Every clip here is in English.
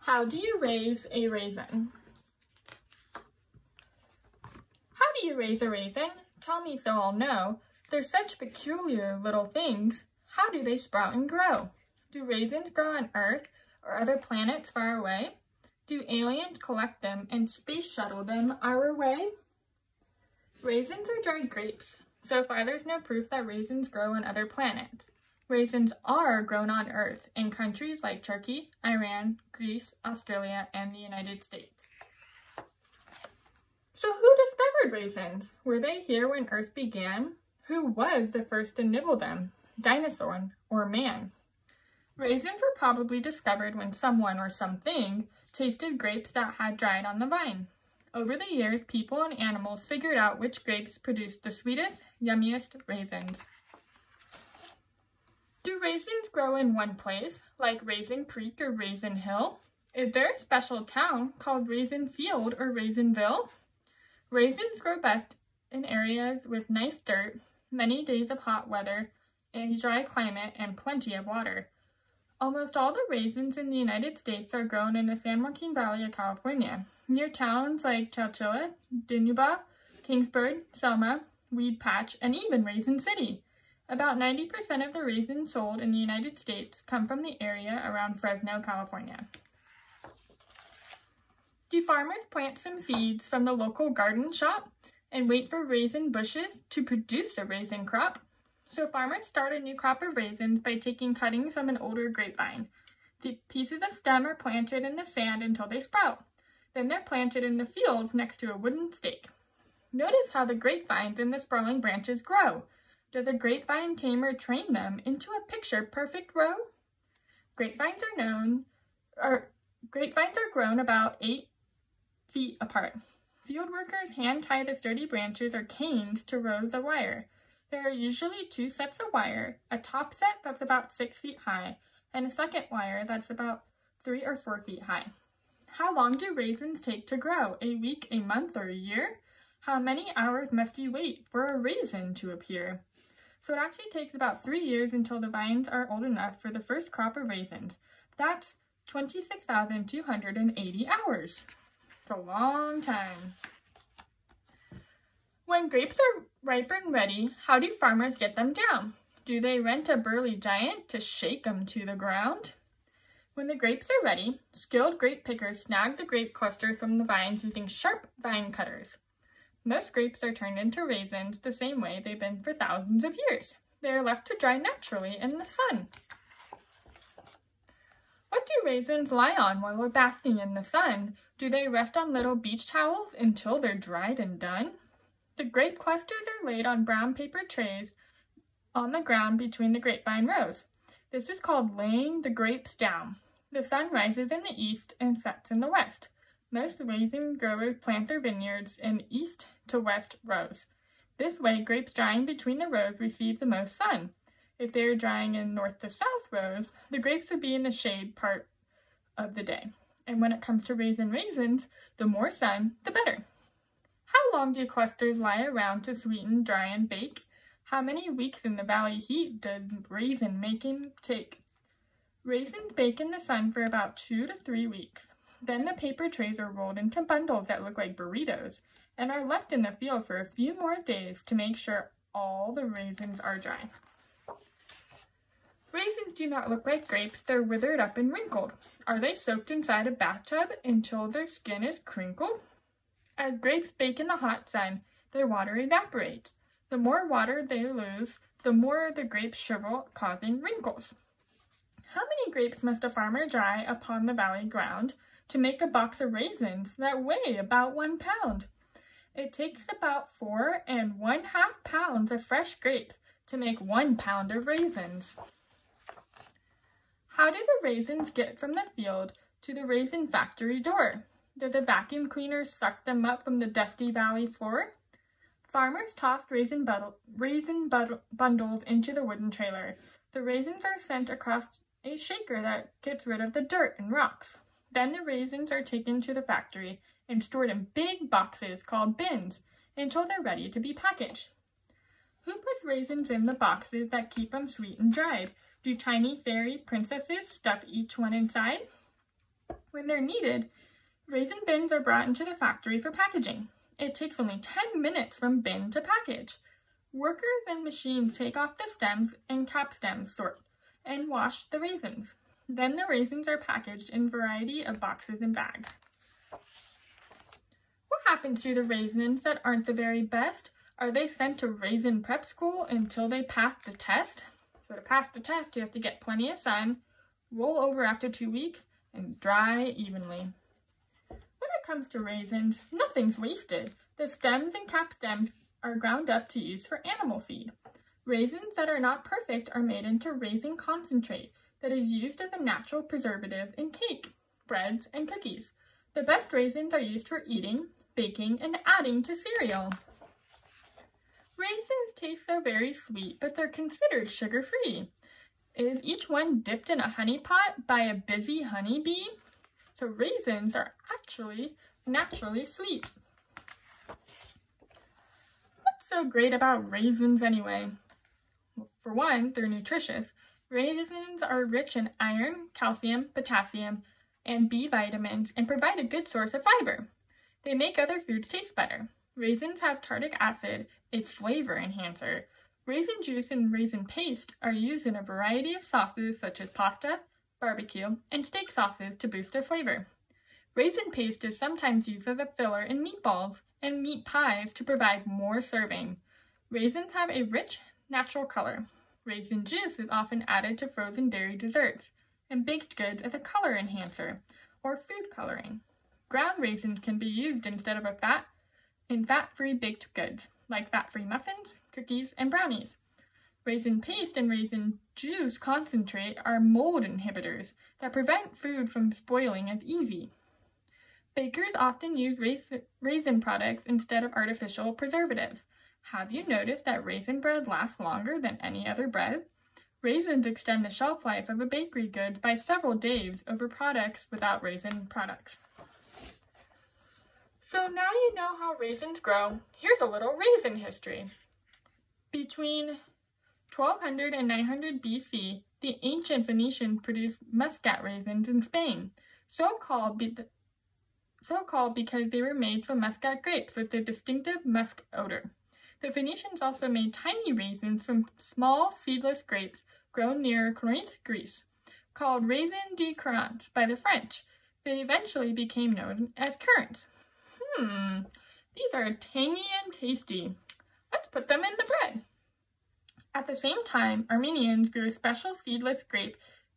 How do you raise a raisin? How do you raise a raisin? Tell me so I'll know. They're such peculiar little things. How do they sprout and grow? Do raisins grow on Earth or other planets far away? Do aliens collect them and space shuttle them our way? Raisins are dried grapes. So far there's no proof that raisins grow on other planets. Raisins are grown on Earth in countries like Turkey, Iran, Greece, Australia, and the United States. So who discovered raisins? Were they here when Earth began? Who was the first to nibble them? Dinosaur or man? Raisins were probably discovered when someone or something tasted grapes that had dried on the vine. Over the years, people and animals figured out which grapes produced the sweetest, yummiest raisins. Do raisins grow in one place, like Raisin Creek or Raisin Hill? Is there a special town called Raisin Field or Raisinville? Raisins grow best in areas with nice dirt, many days of hot weather, a dry climate, and plenty of water. Almost all the raisins in the United States are grown in the San Joaquin Valley of California, near towns like Chowchilla, Dinuba, Kingsburg, Selma, Weed Patch, and even Raisin City. About 90% of the raisins sold in the United States come from the area around Fresno, California. Do farmers plant some seeds from the local garden shop and wait for raisin bushes to produce a raisin crop? So farmers start a new crop of raisins by taking cuttings from an older grapevine. The pieces of stem are planted in the sand until they sprout. Then they're planted in the fields next to a wooden stake. Notice how the grapevines and the sprawling branches grow. Does a grapevine tamer train them into a picture-perfect row? Grapevines are grown about 8 feet apart. Field workers hand-tie the sturdy branches or canes to rows of wire. There are usually 2 sets of wire, a top set that's about 6 feet high, and a second wire that's about 3 or 4 feet high. How long do raisins take to grow? A week, a month, or a year? How many hours must you wait for a raisin to appear? So it actually takes about 3 years until the vines are old enough for the first crop of raisins. That's 26,280 hours. It's a long time. When grapes are ripe and ready, how do farmers get them down? Do they rent a burly giant to shake them to the ground? When the grapes are ready, skilled grape pickers snag the grape clusters from the vines using sharp vine cutters. Most grapes are turned into raisins the same way they've been for thousands of years. They are left to dry naturally in the sun. What do raisins lie on while they're basking in the sun? Do they rest on little beach towels until they're dried and done? The grape clusters are laid on brown paper trays on the ground between the grapevine rows. This is called laying the grapes down. The sun rises in the east and sets in the west. Most raisin growers plant their vineyards in east to west rows. This way, grapes drying between the rows receive the most sun. If they are drying in north to south rows, the grapes would be in the shade part of the day. And when it comes to raisins, the more sun, the better. How long do clusters lie around to sweeten, dry, and bake? How many weeks in the valley heat does raisin making take? Raisins bake in the sun for about 2 to 3 weeks. Then the paper trays are rolled into bundles that look like burritos and are left in the field for a few more days to make sure all the raisins are dry. Raisins do not look like grapes, they're withered up and wrinkled. Are they soaked inside a bathtub until their skin is crinkled? As grapes bake in the hot sun, their water evaporates. The more water they lose, the more the grapes shrivel, causing wrinkles. How many grapes must a farmer dry upon the valley ground to make a box of raisins that weigh about 1 pound? It takes about 4 1/2 pounds of fresh grapes to make 1 pound of raisins. How do the raisins get from the field to the raisin factory door? Do the vacuum cleaners suck them up from the dusty valley floor? Farmers toss raisin bundles into the wooden trailer. The raisins are sent across a shaker that gets rid of the dirt and rocks. Then the raisins are taken to the factory and stored in big boxes called bins until they're ready to be packaged. Who puts raisins in the boxes that keep them sweet and dried? Do tiny fairy princesses stuff each one inside? When they're needed, raisin bins are brought into the factory for packaging. It takes only 10 minutes from bin to package. Workers and machines take off the stems and cap stems, sort, and wash the raisins. Then the raisins are packaged in a variety of boxes and bags. What happens to the raisins that aren't the very best? Are they sent to raisin prep school until they pass the test? So to pass the test, you have to get plenty of sun, roll over after 2 weeks, and dry evenly. When it comes to raisins, nothing's wasted. The stems and cap stems are ground up to use for animal feed. Raisins that are not perfect are made into raisin concentrate that is used as a natural preservative in cake, breads, and cookies. The best raisins are used for eating, baking, and adding to cereal. Raisins taste so very sweet, but they're considered sugar-free. Is each one dipped in a honey pot by a busy honeybee? So raisins are actually naturally sweet. What's so great about raisins anyway? Well, for one, they're nutritious. Raisins are rich in iron, calcium, potassium, and B vitamins and provide a good source of fiber. They make other foods taste better. Raisins have tartic acid, a flavor enhancer. Raisin juice and raisin paste are used in a variety of sauces such as pasta, barbecue, and steak sauces to boost their flavor. Raisin paste is sometimes used as a filler in meatballs and meat pies to provide more serving. Raisins have a rich, natural color. Raisin juice is often added to frozen dairy desserts and baked goods as a color enhancer or food coloring. Ground raisins can be used instead of in fat-free baked goods, like fat-free muffins, cookies, and brownies. Raisin paste and raisin juice concentrate are mold inhibitors that prevent food from spoiling as easy. Bakers often use raisin products instead of artificial preservatives. Have you noticed that raisin bread lasts longer than any other bread? Raisins extend the shelf life of a bakery goods by several days over products without raisin products. So now you know how raisins grow. Here's a little raisin history. Between 1200 and 900 BC, the ancient Phoenicians produced muscat raisins in Spain, so called because they were made from muscat grapes with their distinctive musk odor. The Phoenicians also made tiny raisins from small seedless grapes grown near Corinth, Greece, called raisins de currants by the French. They eventually became known as currants. These are tangy and tasty. Let's put them in the bread. At the same time, Armenians grew a special seedless grape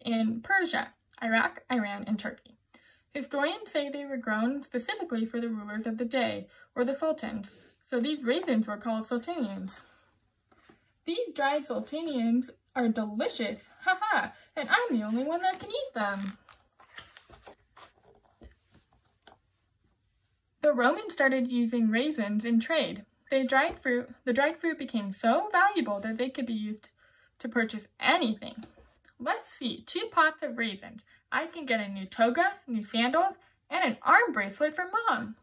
in Persia, Iraq, Iran, and Turkey. Historians say they were grown specifically for the rulers of the day, or the sultans, so these raisins were called sultanians. These dried sultanians are delicious, haha, and I'm the only one that can eat them. The Romans started using raisins in trade. The dried fruit became so valuable that they could be used to purchase anything. Let's see, 2 pots of raisins. I can get a new toga, new sandals, and an arm bracelet for Mom.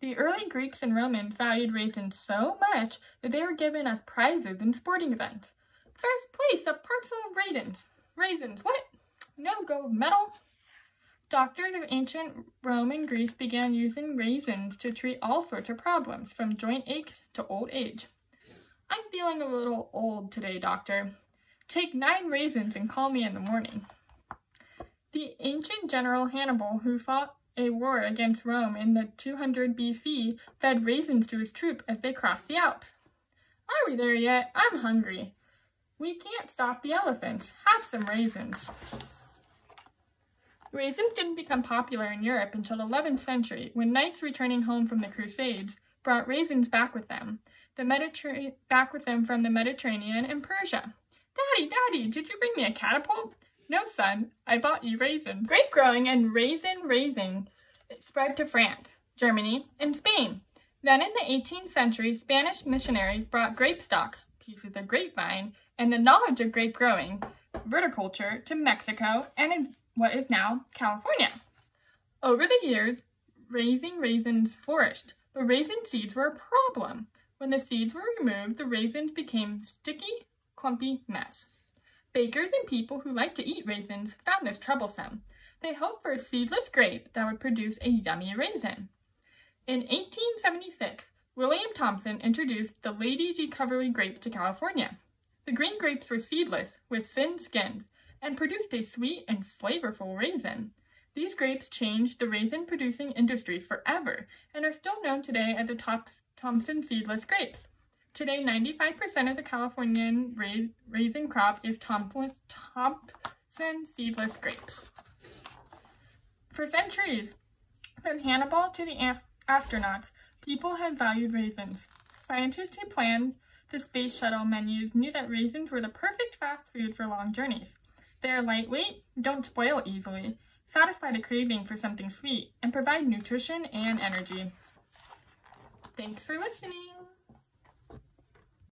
The early Greeks and Romans valued raisins so much that they were given as prizes in sporting events. First place, a parcel of raisins. Raisins, what? No gold medal? Doctors of ancient Rome and Greece began using raisins to treat all sorts of problems, from joint aches to old age. I'm feeling a little old today, doctor. Take 9 raisins and call me in the morning. The ancient general Hannibal, who fought a war against Rome in the 200 BC, fed raisins to his troops as they crossed the Alps. Are we there yet? I'm hungry. We can't stop the elephants. Have some raisins. Raisins didn't become popular in Europe until the 11th century, when knights returning home from the Crusades brought raisins back with them from the Mediterranean and Persia. Daddy, did you bring me a catapult? No, son, I bought you raisins. Grape growing and raisin raising spread to France, Germany, and Spain. Then in the 18th century, Spanish missionaries brought grape stock, pieces of grapevine, and the knowledge of grape growing, viticulture, to Mexico and in what is now California. Over the years, raising raisins flourished, but raisin seeds were a problem. When the seeds were removed, the raisins became sticky, clumpy mess. Bakers and people who like to eat raisins found this troublesome. They hoped for a seedless grape that would produce a yummy raisin. In 1876, William Thompson introduced the Lady G. Coverley grape to California. The green grapes were seedless, with thin skins, and produced a sweet and flavorful raisin. These grapes changed the raisin-producing industry forever and are still known today as the Thompson seedless grapes. Today, 95% of the Californian raisin crop is Thompson seedless grapes. For centuries, from Hannibal to the astronauts, people have valued raisins. Scientists who planned the space shuttle menus knew that raisins were the perfect fast food for long journeys. They are lightweight, don't spoil easily, satisfy the craving for something sweet, and provide nutrition and energy. Thanks for listening!